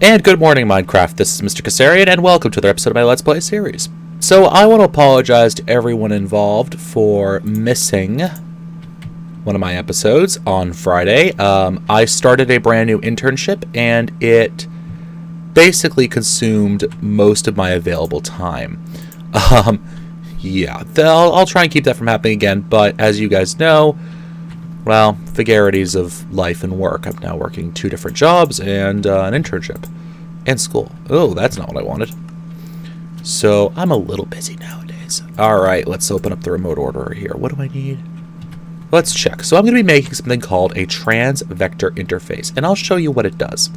And good morning, Minecraft. This is Mr. Kassarian, and welcome to another episode of my Let's Play series. So I want to apologize to everyone involved for missing one of my episodes on Friday. I started a brand new internship, and it basically consumed most of my available time. I'll try and keep that from happening again, but as you guys know, well, vagaries of life and work. I'm now working 2 different jobs and an internship and school. Oh, that's not what I wanted. So I'm a little busy nowadays. All right, let's open up the remote orderer here. What do I need? Let's check. So I'm going to be making something called a Transvector Interface, and I'll show you what it does.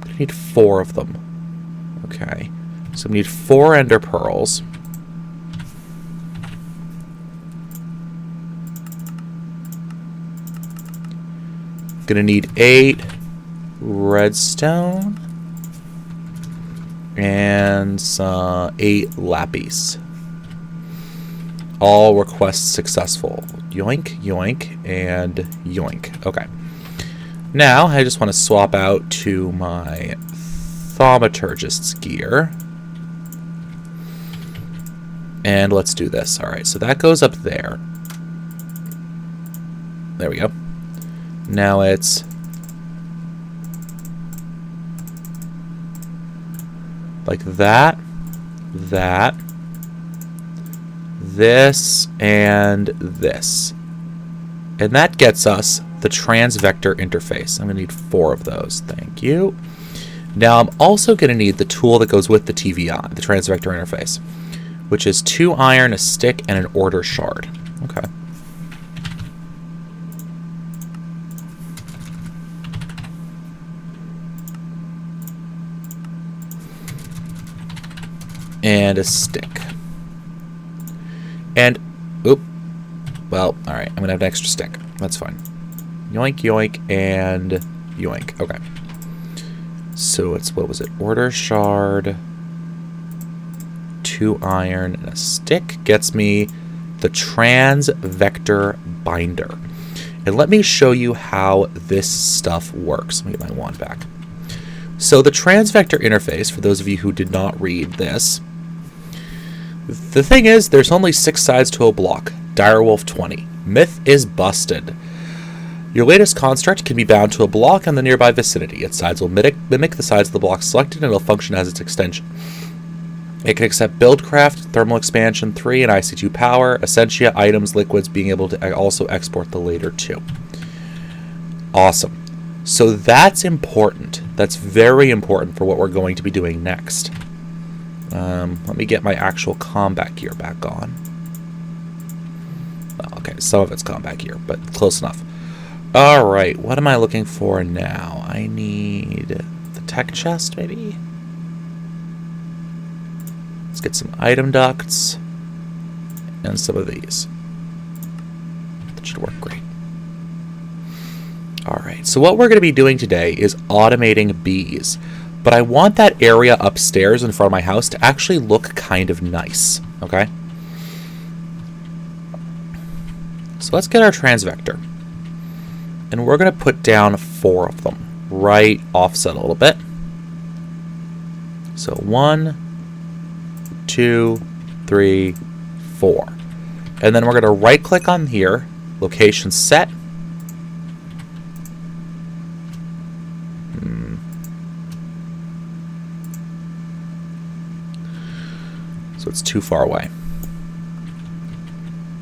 I need 4 of them. Okay, so we need 4 ender pearls. Gonna need 8 redstone and 8 lapis. All requests successful. Yoink, yoink, and yoink. Okay. Now I just want to swap out to my thaumaturgist's gear. And let's do this. Alright, so that goes up there. There we go. Now it's like that, this, and this. And that gets us the Transvector Interface. I'm going to need 4 of those. Thank you. Now I'm also going to need the tool that goes with the TVI, the Transvector Interface, which is 2 iron, a stick, and an order shard. Okay. And a stick. And, well, alright, I'm going to have an extra stick. That's fine. Yoink, yoink, and yoink. Okay. So it's, what was it? Order shard, 2 iron, and a stick gets me the Transvector binder. And let me show you how this stuff works. Let me get my wand back. So the Transvector Interface, for those of you who did not read this, the thing is, there's only 6 sides to a block. Direwolf 20. Myth is busted. Your latest construct can be bound to a block in the nearby vicinity. Its sides will mimic the sides of the block selected, and it'll function as its extension. It can accept Buildcraft, Thermal Expansion 3, and IC2 power, Essentia, items, liquids, being able to also export the later too. Awesome. So that's important. That's very important for what we're going to be doing next. Let me get my actual combat gear back on. Well, okay, some of it's combat gear, but close enough. Alright, what am I looking for now? I need the tech chest, maybe? Let's get some item ducts and some of these. That should work great. Alright, so what we're going to be doing today is automating bees. But I want that area upstairs in front of my house to actually look kind of nice, okay? So let's get our Transvector. And we're going to put down 4 of them, right offset a little bit. So 1, 2, 3, 4. And then we're going to right-click on here, location set. So it's too far away.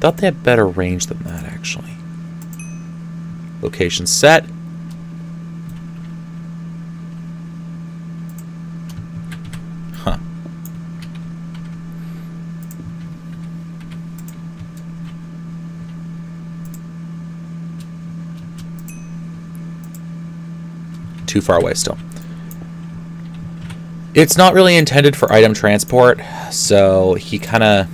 Thought they had better range than that, actually. Location set. Huh. Too far away still. It's not really intended for item transport, so he kind of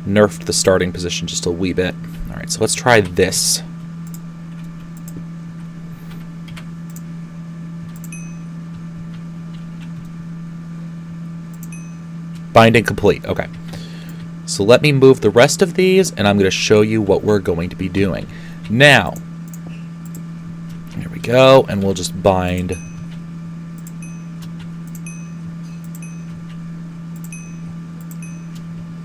nerfed the starting position just a wee bit. Alright, so let's try this. Binding complete. Okay. So let me move the rest of these, and I'm going to show you what we're going to be doing. Now, here we go, and we'll just bind.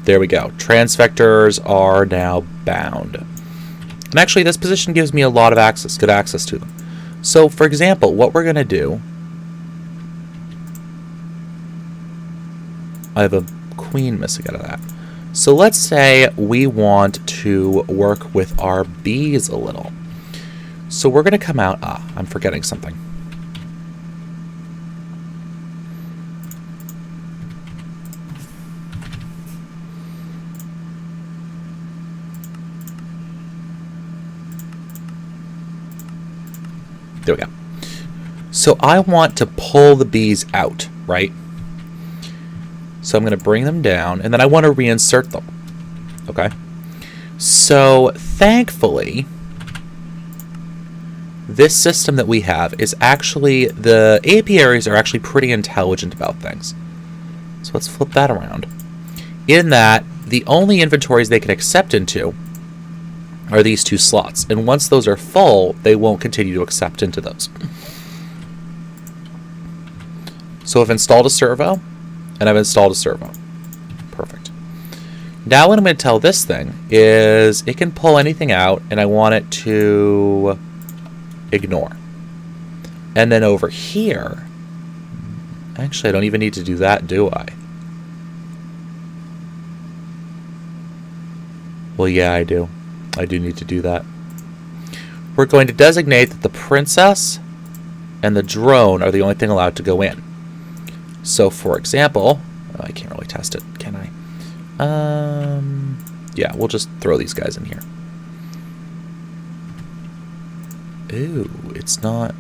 There we go. Transvectors are now bound. And actually, this position gives me a lot of access, good access to them. So, for example, what we're going to do... I have a queen missing out of that. So let's say we want to work with our bees a little. So we're going to come out... I'm forgetting something. There we go. So I want to pull the bees out, right? So I'm going to bring them down, and then I want to reinsert them. Okay? So thankfully, this system that we have is actually, the apiaries are actually pretty intelligent about things. So let's flip that around. In that, the only inventories they can accept into are these two slots. And once those are full, they won't continue to accept into those. So I've installed a servo, and I've installed a servo. Perfect. Now what I'm going to tell this thing is it can pull anything out, and I want it to ignore. And then over here, actually I don't even need to do that, do I? Well, yeah, I do. I do need to do that. We're going to designate that the princess and the drone are the only thing allowed to go in. So, for example, I can't really test it, can I? Yeah, we'll just throw these guys in here. Ooh, it's not...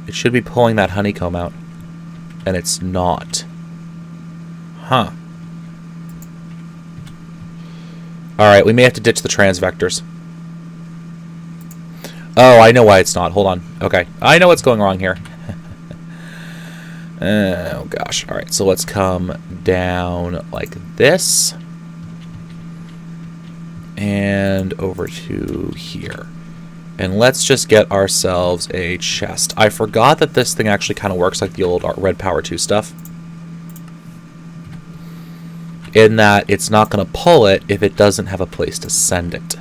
It should be pulling that honeycomb out, and it's not. Huh. Alright, we may have to ditch the transvectors. Oh, I know why it's not. Hold on. Okay. I know what's going wrong here. Oh, gosh. Alright, so let's come down like this. And over to here. And let's just get ourselves a chest. I forgot that this thing actually kind of works like the old Red Power 2 stuff. In that it's not going to pull it if it doesn't have a place to send it.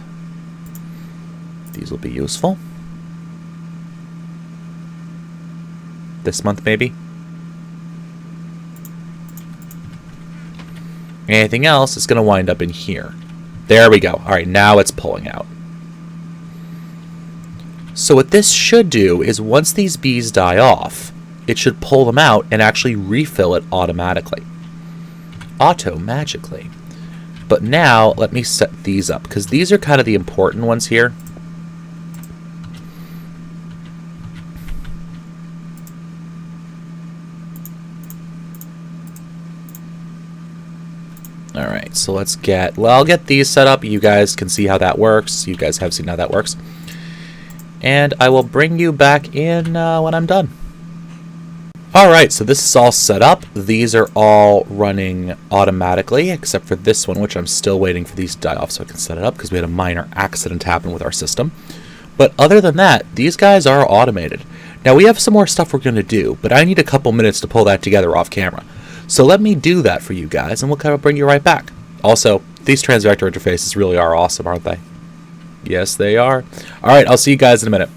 These will be useful. This month, maybe. Anything else is going to wind up in here. There we go. Alright, now it's pulling out. So what this should do is once these bees die off, it should pull them out and actually refill it automatically. Auto-magically. But now, let me set these up, because these are kind of the important ones here. Alright, so let's get... Well, I'll get these set up. You guys can see how that works. You guys have seen how that works. And I will bring you back in when I'm done. Alright, so this is all set up. These are all running automatically, except for this one, which I'm still waiting for these to die off so I can set it up, because we had a minor accident happen with our system. But other than that, these guys are automated. Now, we have some more stuff we're going to do, but I need a couple minutes to pull that together off camera. So let me do that for you guys, and we'll kind of bring you right back. Also, these Transvector interfaces really are awesome, aren't they? Yes, they are. Alright, I'll see you guys in a minute.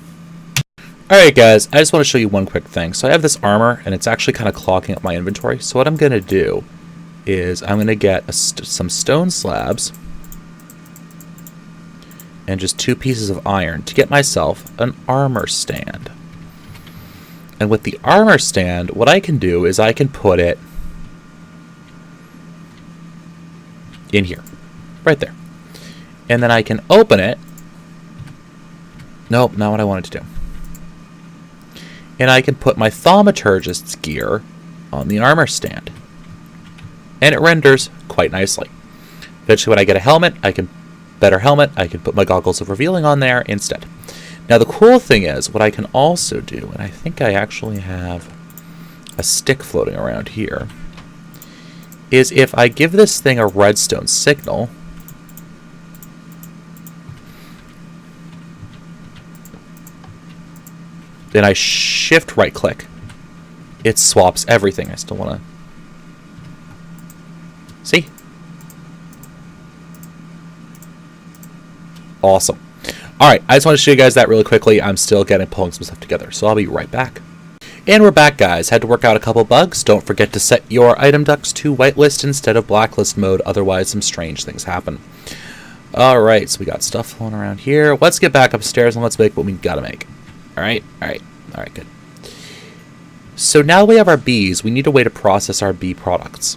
Alright guys, I just want to show you one quick thing. So I have this armor, and it's actually kind of clogging up my inventory. So what I'm going to do is I'm going to get some stone slabs and just 2 pieces of iron to get myself an armor stand. And with the armor stand, what I can do is I can put it in here, right there. And then I can open it. Nope, not what I wanted to do. And I can put my thaumaturgist's gear on the armor stand. And it renders quite nicely. Eventually when I get a helmet, I can put my goggles of revealing on there instead. Now the cool thing is, what I can also do, and I think I actually have a stick floating around here, is if I give this thing a redstone signal, and I shift right click, it swaps everything. I still want to see. Awesome. All right, I just want to show you guys that really quickly. I'm still pulling some stuff together, so I'll be right back. And we're back, guys. Had to work out a couple bugs. Don't forget to set your item ducks to whitelist instead of blacklist mode. Otherwise, some strange things happen. All right, so we got stuff flowing around here. Let's get back upstairs and let's make what we got to make. All right, good. So now we have our bees. We need a way to process our bee products.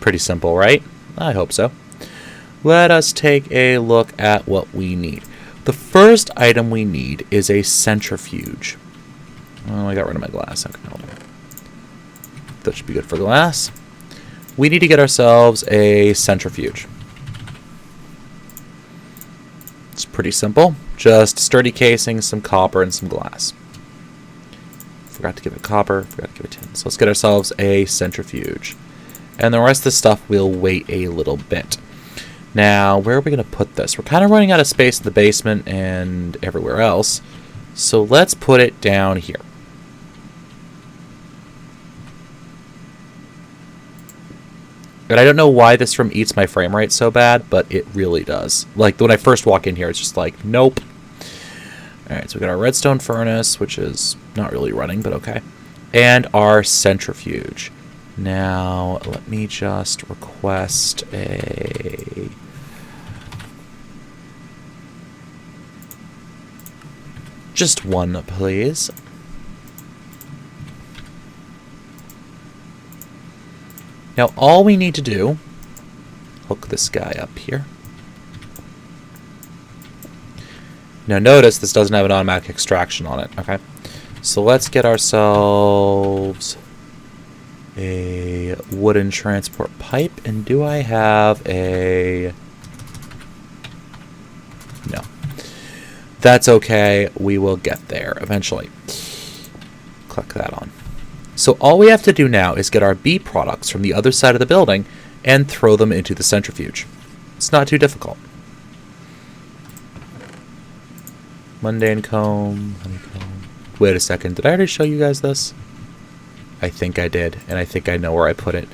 Pretty simple, right? I hope so. Let us take a look at what we need. The first item we need is a centrifuge. Oh, I got rid of my glass. Okay, hold on. That should be good for glass. We need to get ourselves a centrifuge. It's pretty simple. Just sturdy casing, some copper, and some glass. Forgot to give it copper, forgot to give it tin. So let's get ourselves a centrifuge. And the rest of the stuff we'll wait a little bit. Now, where are we going to put this? We're kind of running out of space in the basement and everywhere else. So let's put it down here. And I don't know why this room eats my frame rate so bad, but it really does. Like, when I first walk in here, it's just like, nope. Alright, so we got our redstone furnace, which is not really running, but okay. And our centrifuge. Now, let me just request a... just one, please. Now, all we need to do, hook this guy up here. Now, notice this doesn't have an automatic extraction on it, okay? So let's get ourselves a wooden transport pipe. And do I have a... no. That's okay. We will get there eventually. Click that on. So all we have to do now is get our bee products from the other side of the building and throw them into the centrifuge. It's not too difficult. Mundane comb, honeycomb. Wait a second, did I already show you guys this? I think I did, and I think I know where I put it.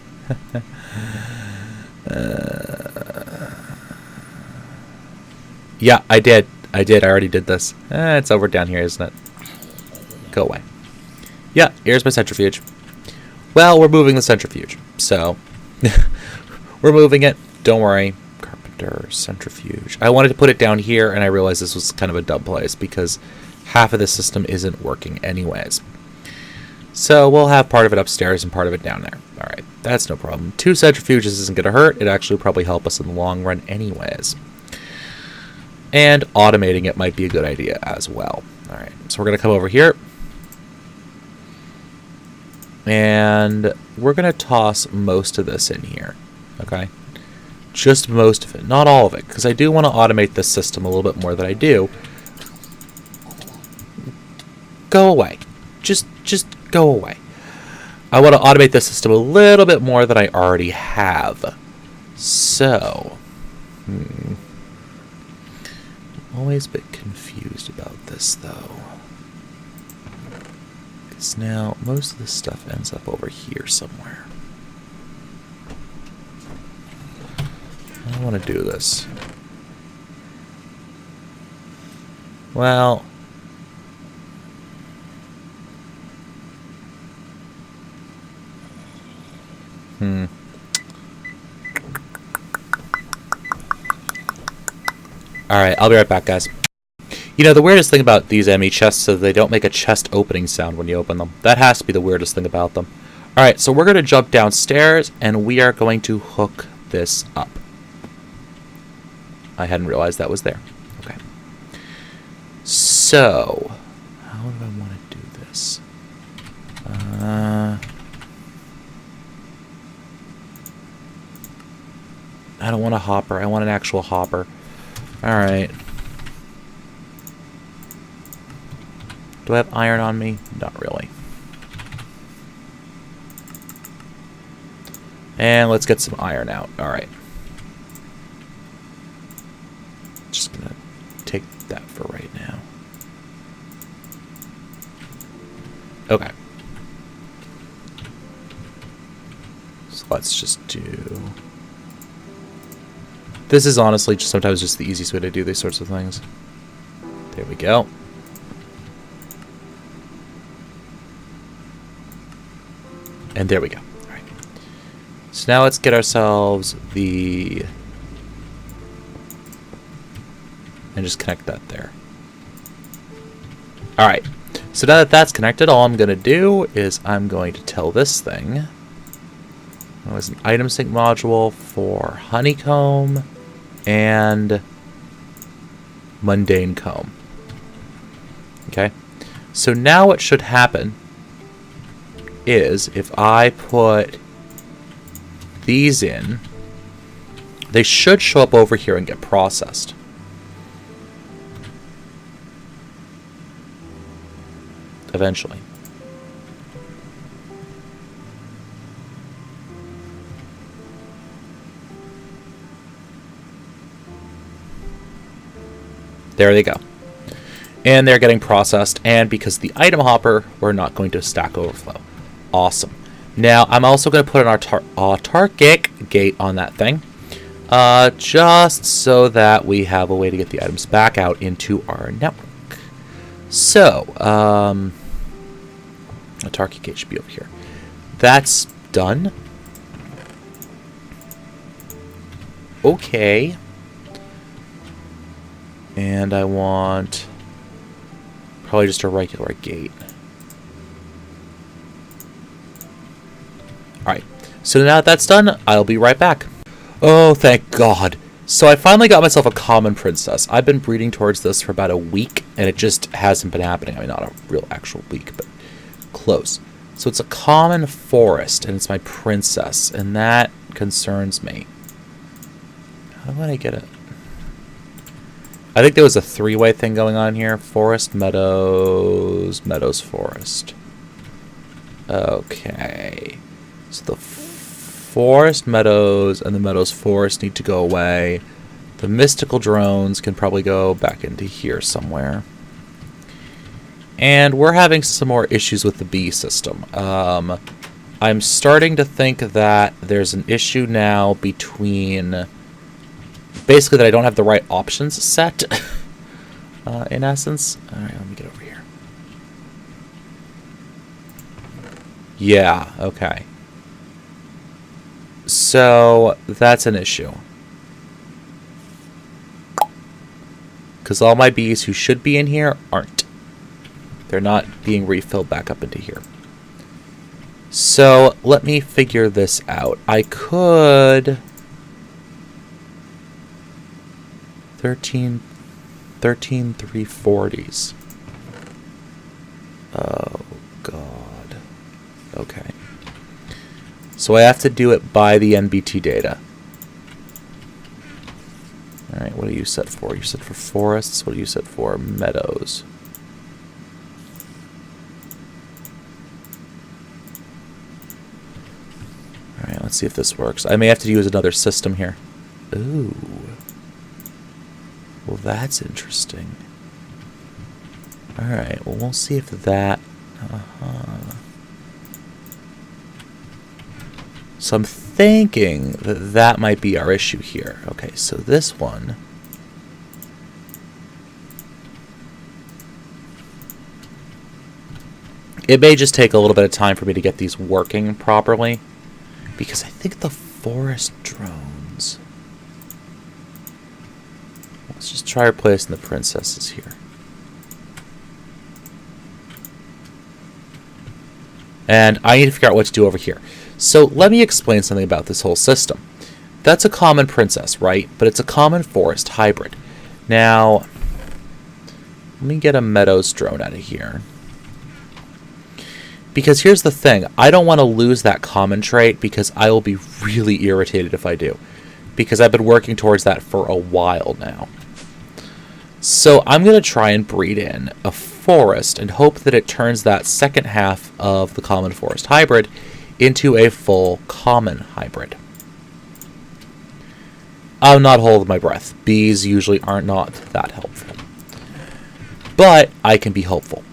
Yeah, I did. I already did this. It's over down here, isn't it? Go away. Yeah, here's my centrifuge. Well, we're moving the centrifuge, so we're moving it. Don't worry. Carpenter, centrifuge. I wanted to put it down here, and I realized this was kind of a dumb place because half of the system isn't working anyways. So we'll have part of it upstairs and part of it down there. All right, that's no problem. 2 centrifuges isn't going to hurt. It actually will probably help us in the long run anyways. And automating it might be a good idea as well. All right, so we're going to come over here. And we're going to toss most of this in here, okay? Just most of it, not all of it, because I do want to automate this system a little bit more than I do. Go away. Just go away. I want to automate this system a little bit more than I already have. So, I'm always a bit confused about this, though. Now, most of this stuff ends up over here somewhere. I don't want to do this. Well... Alright, I'll be right back, guys. You know, the weirdest thing about these ME chests is they don't make a chest opening sound when you open them. That has to be the weirdest thing about them. Alright, so we're going to jump downstairs, and we are going to hook this up. I hadn't realized that was there. Okay. So, how do I want to do this? I don't want a hopper. I want an actual hopper. Alright. Do I have iron on me? Not really. And let's get some iron out. Alright. Just gonna take that for right now. Okay. So let's just do... This is honestly just sometimes just the easiest way to do these sorts of things. There we go. And there we go. All right. So now let's get ourselves the... And just connect that there. All right. So now that that's connected, all I'm going to do is I'm going to tell this thing... Oh, it's an item sync module for honeycomb and mundane comb. Okay. So now what should happen is if I put these in, they should show up over here and get processed. Eventually. There they go. And they're getting processed, and because the item hopper, we're not going to Stack Overflow. Awesome. Now, I'm also going to put an autarkic gate on that thing, just so that we have a way to get the items back out into our network. So, autarkic gate should be over here. That's done. Okay. And I want probably just a regular gate. Alright, so now that that's done, I'll be right back. Oh, thank God. So I finally got myself a common princess. I've been breeding towards this for about a week, and it just hasn't been happening. I mean, not a real actual week, but close. So it's a common forest, and it's my princess, and that concerns me. How do I get it? I think there was a three-way thing going on here. Forest, meadows, meadows, forest. Okay. So the forest, meadows, and the meadows, forest need to go away. The mystical drones can probably go back into here somewhere. And we're having some more issues with the bee system. I'm starting to think that there's an issue now between... Basically, that I don't have the right options set, in essence. All right, let me get over here. Yeah, okay. So, that's an issue. Because all my bees who should be in here aren't. They're not being refilled back up into here. So, let me figure this out. I could... 13 340s. Oh, God. Okay. So I have to do it by the NBT data. Alright, what are you set for? You're set for forests. What are you set for? Meadows. Alright, let's see if this works. I may have to use another system here. Ooh. Well, that's interesting. Alright, well, we'll see if that... So I'm thinking that that might be our issue here. Okay, so this one... It may just take a little bit of time for me to get these working properly. Because I think the forest drones... Let's just try replacing the princesses here. And I need to figure out what to do over here. So let me explain something about this whole system. That's a common princess, right? But it's a common forest hybrid. Now, let me get a meadows drone out of here. Because here's the thing. I don't want to lose that common trait because I will be really irritated if I do. Because I've been working towards that for a while now. So I'm going to try and breed in a forest and hope that it turns that second half of the common forest hybrid into a full common hybrid. I'm not holding my breath. Bees usually are not that helpful. But I can be hopeful.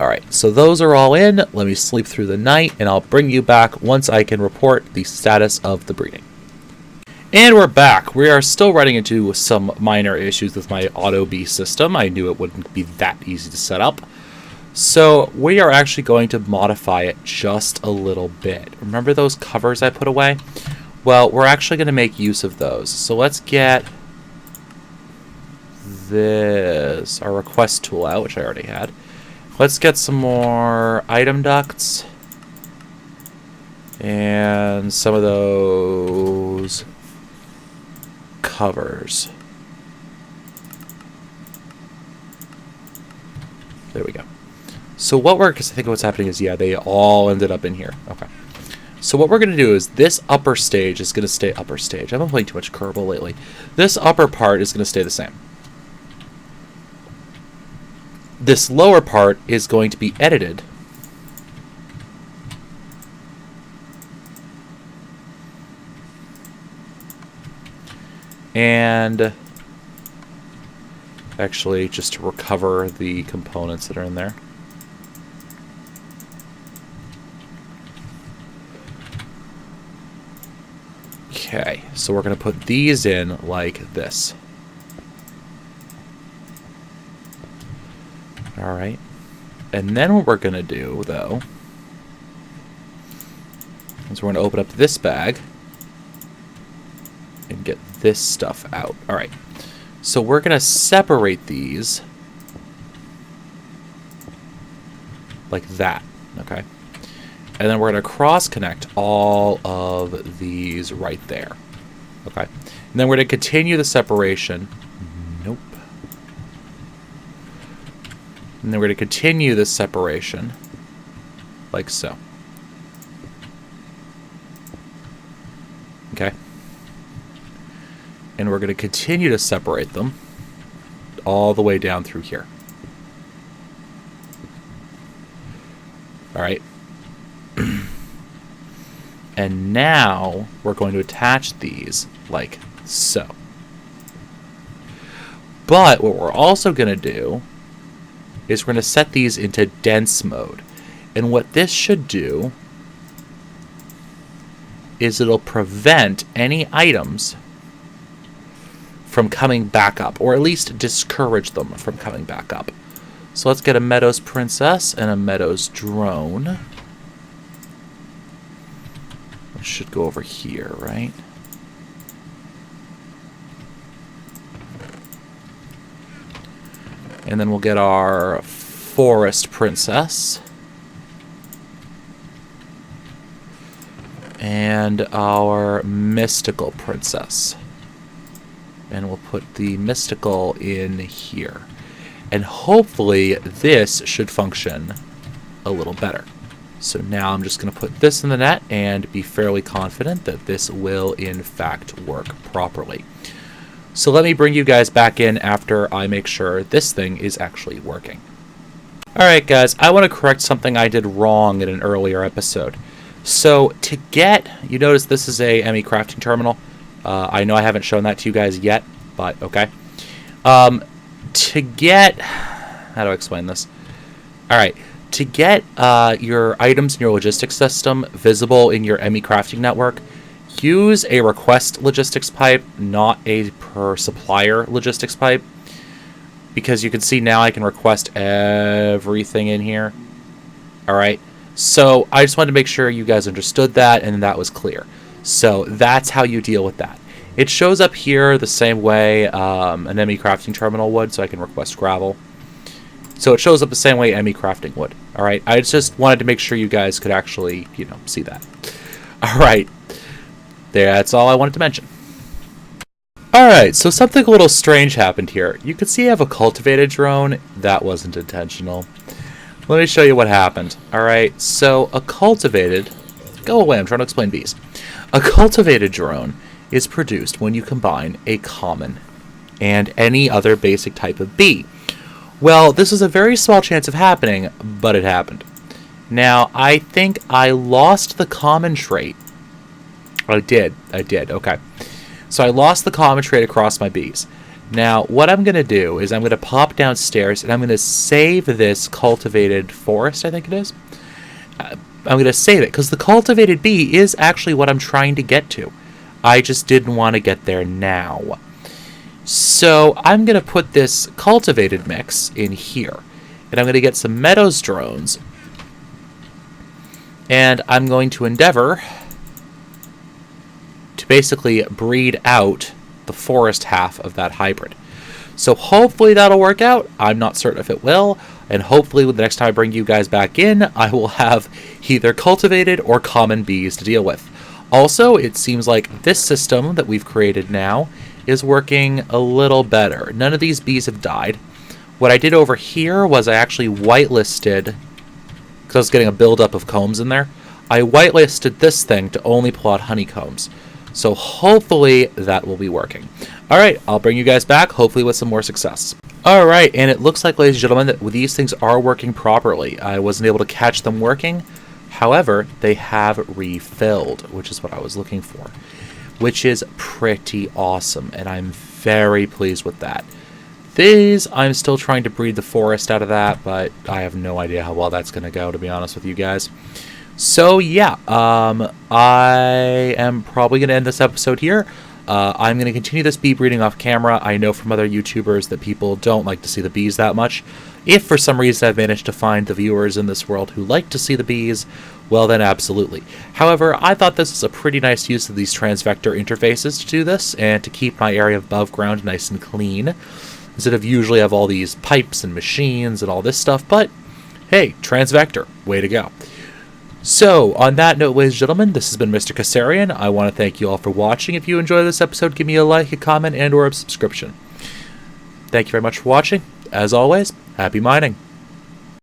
All right, so those are all in. Let me sleep through the night, and I'll bring you back once I can report the status of the breeding. And we're back. We are still running into some minor issues with my AutoBees system. I knew it wouldn't be that easy to set up. So we are actually going to modify it just a little bit. Remember those covers I put away? Well, we're actually going to make use of those. So let's get this, our request tool out, which I already had. Let's get some more item ducts and some of those covers. There we go. So what we're, because I think what's happening is, yeah, they all ended up in here. Okay. So what we're going to do is this upper stage is going to stay upper stage. I've been playing too much Kerbal lately. This upper part is going to stay the same. This lower part is going to be edited. And actually, just to recover the components that are in there. Okay, so we're going to put these in like this. All right. And then what we're going to do, though, is we're going to open up this bag and get this stuff out. All right. So we're going to separate these like that. Okay. And then we're going to cross-connect all of these right there. Okay. And then we're going to continue the separation. Nope. And then we're going to continue this separation like so. Okay. And we're going to continue to separate them all the way down through here. All right. And now we're going to attach these like so. But what we're also going to do is we're going to set these into dense mode. And what this should do is it'll prevent any items from coming back up, or at least discourage them from coming back up. So let's get a Meadows Princess and a Meadows Drone. It should go over here, right? And then we'll get our Forest Princess. And our Mystical Princess. And we'll put the Mystical in here. And hopefully this should function a little better. So now I'm just going to put this in the net and be fairly confident that this will in fact work properly. So let me bring you guys back in after I make sure this thing is actually working. Alright guys, I want to correct something I did wrong in an earlier episode. So to get, you notice this is a ME crafting terminal. I know I haven't shown that to you guys yet, but okay. To get, how do I explain this? Alright, to get your items in your logistics system visible in your ME crafting network, use a request logistics pipe, not a per supplier logistics pipe, because you can see now I can request everything in here. Alright, so I just wanted to make sure you guys understood that and that was clear. So that's how you deal with that. It shows up here the same way an ME crafting terminal would, so I can request gravel. So it shows up the same way ME crafting would. Alright, I just wanted to make sure you guys could actually, you know, see that. Alright, that's all I wanted to mention. Alright, so something a little strange happened here. You can see I have a cultivated drone. That wasn't intentional. Let me show you what happened. Alright, so a cultivated... Go away, I'm trying to explain bees. A cultivated drone is produced when you combine a common and any other basic type of bee. Well, this is a very small chance of happening, but it happened. Now, I think I lost the common trait. I did, okay. So I lost the common trait across my bees. Now, what I'm going to do is I'm going to pop downstairs and I'm going to save this cultivated forest, I think it is. I'm going to save it because the cultivated bee is actually what I'm trying to get to. I just didn't want to get there now. So I'm going to put this cultivated mix in here. And I'm going to get some Meadows drones. And I'm going to endeavor to basically breed out the forest half of that hybrid. So hopefully that'll work out. I'm not certain if it will. And hopefully the next time I bring you guys back in, I will have either cultivated or common bees to deal with. Also, it seems like this system that we've created now is working a little better. None of these bees have died. What I did over here was I actually whitelisted, because I was getting a buildup of combs in there, I whitelisted this thing to only pull out honeycombs. So hopefully that will be working. All right, I'll bring you guys back, hopefully with some more success. All right, and it looks like, ladies and gentlemen, that these things are working properly. I wasn't able to catch them working. However, they have refilled, which is what I was looking for, which is pretty awesome, and I'm very pleased with that. These, I'm still trying to breed the forest out of that, but I have no idea how well that's going to go, to be honest with you guys. So, yeah, I am probably going to end this episode here. I'm going to continue this bee breeding off camera. I know from other YouTubers that people don't like to see the bees that much. If for some reason I've managed to find the viewers in this world who like to see the bees, well then absolutely. However, I thought this was a pretty nice use of these transvector interfaces to do this, and to keep my area above ground nice and clean, instead of usually have all these pipes and machines and all this stuff. But hey, transvector, way to go. So, on that note, ladies and gentlemen, this has been Mr. Kassarian. I want to thank you all for watching. If you enjoyed this episode, give me a like, a comment, and or a subscription. Thank you very much for watching. As always, happy mining.